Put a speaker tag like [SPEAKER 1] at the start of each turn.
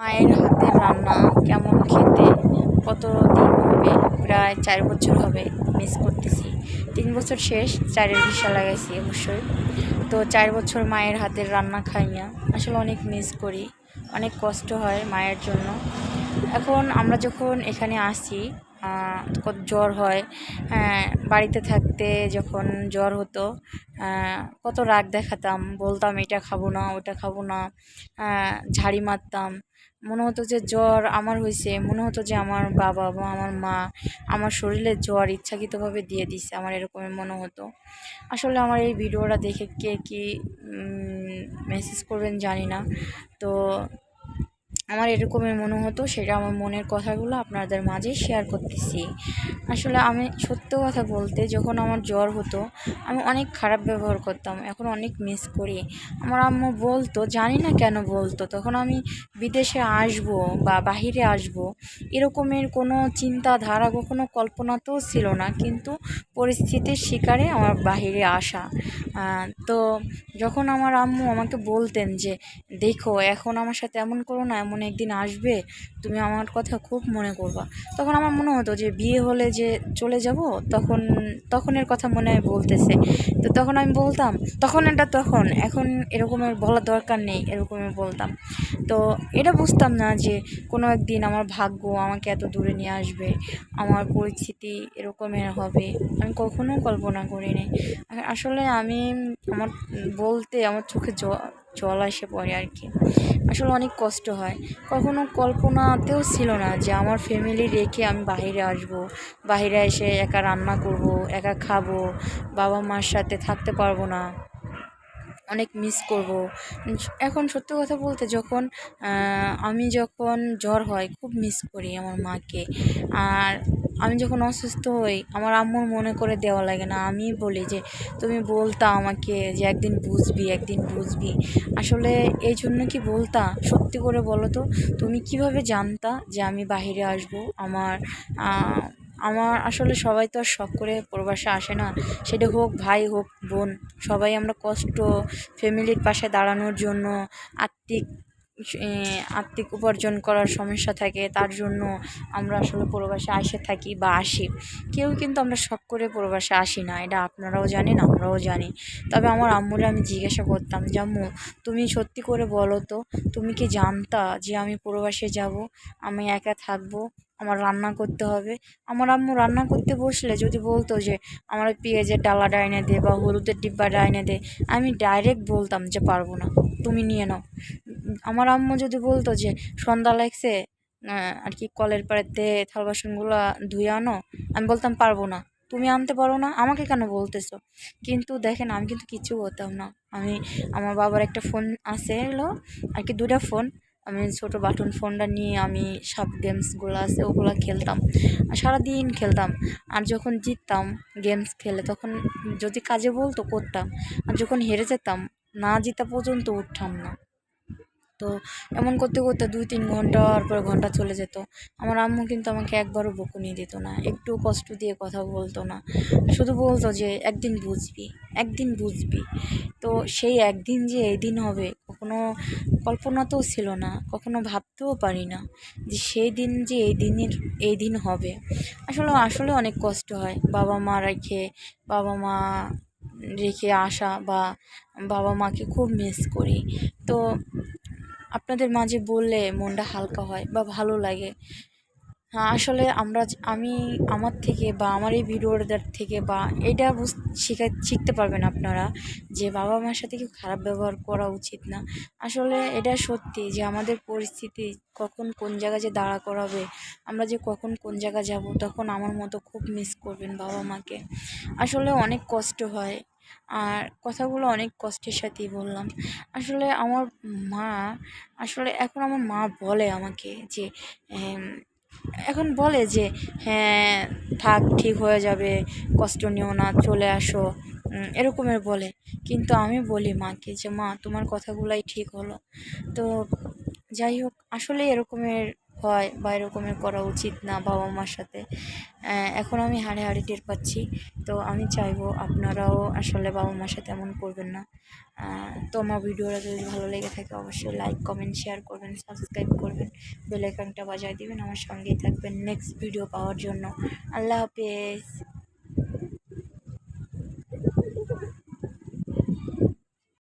[SPEAKER 1] মায়ের হাতের রান্না কেমন খেতে কতদিন হবে, প্রায় 4 বছর হবে মিস করতেছি। 3 বছর শেষ, 4-এর ভিসা লাগাইছি অবশ্যই। তো 4 বছর মায়ের হাতের রান্না খাই না, আসলে অনেক মিস করি, অনেক কষ্ট হয় মায়ের জন্য। এখন আমরা যখন এখানে আসি, কত জ্বর হয়। হ্যাঁ, বাড়িতে থাকতে যখন জ্বর হতো, কত রাগ দেখাতাম, বলতাম এটা খাবো না ওটা খাবো না, ঝাড়ি মারতাম। মনে হতো যে জ্বর আমার হয়েছে, মনে হতো যে আমার বাবা বা আমার মা আমার শরীরে জ্বর ইচ্ছাকৃতভাবে দিয়ে দিছে, আমার এরকমই মনে হতো। আসলে আমার এই ভিডিওটা দেখে কে কি মেসেজ করবেন জানি না। তো আমার এরকমই মনে হতো, সেটা আমার মনের কথাগুলো আপনাদের মাঝে শেয়ার করতেছি। আসলে আমি সত্য কথা বলতে, যখন আমার জ্বর হতো আমি অনেক খারাপ ব্যবহার করতাম, এখন অনেক মিস করি। আমার আম্মু বলতো, জানি না কেন বলতো, তখন আমি বিদেশে আসবো বা বাহিরে আসবো এরকমের কোনো চিন্তাধারা কখনো কল্পনাতেও ছিল না, কিন্তু পরিস্থিতির শিকারে আমার বাহিরে আসা। তো যখন আমার আম্মু আমাকে বলতেন যে দেখো এখন আমার সাথে এমন করো না, এমন একদিন আসবে তুমি আমার কথা খুব মনে করবা, তখন আমার মনে হতো যে বিয়ে হলে যে চলে যাব, তখন তখনের কথা মনে হয় বলতেছে। তো তখন আমি বলতাম, তখন এটা তখন, এখন এরকমের বলার দরকার নেই, এরকমের বলতাম। তো এটা বুঝতাম না যে কোনো একদিন আমার ভাগ্য আমাকে এত দূরে নিয়ে আসবে, আমার পরিস্থিতি এরকমের হবে, আমি কখনো কল্পনা করিনি। আসলে আমি আমার বলতে আমার চোখে জল এসে পড়ে আর কি। আসলে অনেক কষ্ট হয়, কখনো কল্পনাতেও ছিল না যে আমার ফ্যামিলি রেখে আমি বাইরে আসব, বাইরে এসে একা রান্না করব, একা খাবো, বাবা মার সাথে থাকতে পারবো না, অনেক মিস করব। এখন সত্যি কথা বলতে, যখন আমি যখন জ্বর হয় খুব মিস করি আমার মাকে। আর আমি যখন অসুস্থ হই আমার আম্মুর মনে করে দেওয়া লাগে না, আমি বলি যে তুমি বলতা আমাকে যে একদিন বুঝবি একদিন বুঝবি। আসলে এই জন্য কি বলতা, সত্যি করে বলো তো, তুমি কিভাবে জানতা যে আমি বাইরে আসব? আমার আমার আসলে সবাই তো আর শখ করে প্রবাসে আসে না, সেটা হোক ভাই হোক বোন, সবাই আমরা কষ্ট, ফ্যামিলির পাশে দাঁড়ানোর জন্য, আর্থিক আর্থিক উপার্জন করার সমস্যা থাকে, তার জন্য আমরা আসলে প্রবাসে আসে থাকি বা আসি। কেউ কিন্তু আমরা শখ করে প্রবাসে আসি না, এটা আপনারাও জানেন আমরাও জানি। তবে আমার আম্মুরে আমি জিজ্ঞাসা করতাম যে আম্মু তুমি সত্যি করে বলো তো, তুমি কি জানতা যে আমি প্রবাসে যাব, আমি একা থাকবো, আমার রান্না করতে হবে? আমার আম্মু রান্না করতে বসলে যদি বলতো যে আমার ওই পেঁয়াজের ডালাটা এনে দে বা হলুদের ডিব্বাটা এনে দে, আমি ডাইরেক্ট বলতাম যে পারবো না, তুমি নিয়ে নাও। আমার আম্মু যদি বলতো যে সন্ধ্যা লাগছে, আর কি কলের পাড়েতে থাল বাসনগুলো ধুয়ে আনো, আমি বলতাম পারবো না। তুমি আনতে পারো না, আমাকে কেন বলতেছো? কিন্তু দেখেন আমি কিন্তু কিচ্ছু বলতাম না। আমি আমার বাবার একটা ফোন আছে, এলো আর কি 2টা ফোন, আমি ছোট বাটন ফোনটা নিয়ে আমি সব গেমসগুলো আছে ওগুলো খেলতাম, আর সারাদিন খেলতাম। আর যখন জিততাম গেমস খেলে, তখন যদি কাজে বলতো করতাম, আর যখন হেরে যেতাম না জিতা পর্যন্ত উঠতাম না। তো এমন করতে করতে 2-3 ঘন্টার পর ঘন্টা চলে যেত। আমার আম্মু কিন্তু আমাকে একবারও বকুনি দিত না, একটু কষ্ট দিয়ে কথা বলতো না, শুধু বলতো যে একদিন বুঝবি একদিন বুঝবি। তো সেই একদিন যে এই দিন হবে কখনো কল্পনাতেও ছিল না, কখনো ভাবতেও পারি না যে সেই দিন যে এই দিন হবে। আসলে আসলে অনেক কষ্ট হয় বাবা মা রেখে আসা, বা বাবা মাকে খুব মিস করি। তো আপনাদের মাঝে বললে মনটা হালকা হয় বা ভালো লাগে। হ্যাঁ, আসলে আমি আমার থেকে বা আমার এই ভিডিওটার থেকে বা এটা শিখতে পারবেন আপনারা যে বাবা মার সাথে কেউ খারাপ ব্যবহার করা উচিত না। আসলে এটা সত্যি যে আমাদের পরিস্থিতি কখন কোন জায়গায় যে দাঁড়া করাবে, আমরা যে কখন কোন জায়গায় যাব, তখন আমার মতো খুব মিস করবেন বাবা মাকে। আসলে অনেক কষ্ট হয়, আর কথাগুলো অনেক কষ্টের সাথেই বললাম। আসলে আমার মা আসলে এখন আমার মা বলে আমাকে যে এম, এখন বলে যে হ্যাঁ থাক, ঠিক হয়ে যাবে, কষ্ট নিও না, চলে আসো, এরকমের বলে। কিন্তু আমি বলি মাকে যে মা তোমার কথাগুলাই ঠিক হলো। তো যাই হোক, আসলে এরকমের হয় বা এরকমের করা উচিত না বাবা মার সাথে। এখন আমি হাড়ে হাড়ে টের পাচ্ছি। তো আমি চাইবো আপনারাও আসলে বাবা মার সাথে এমন করবেন না। তো আমার ভিডিওটা যদি ভালো লেগে থাকে অবশ্যই লাইক কমেন্ট শেয়ার করবেন, সাবস্ক্রাইব করবেন, বেল আইকনটা বাজায় দিবেন, আমার সঙ্গেই থাকবেন নেক্সট ভিডিও পাওয়ার জন্য। আল্লাহ হাফেজ।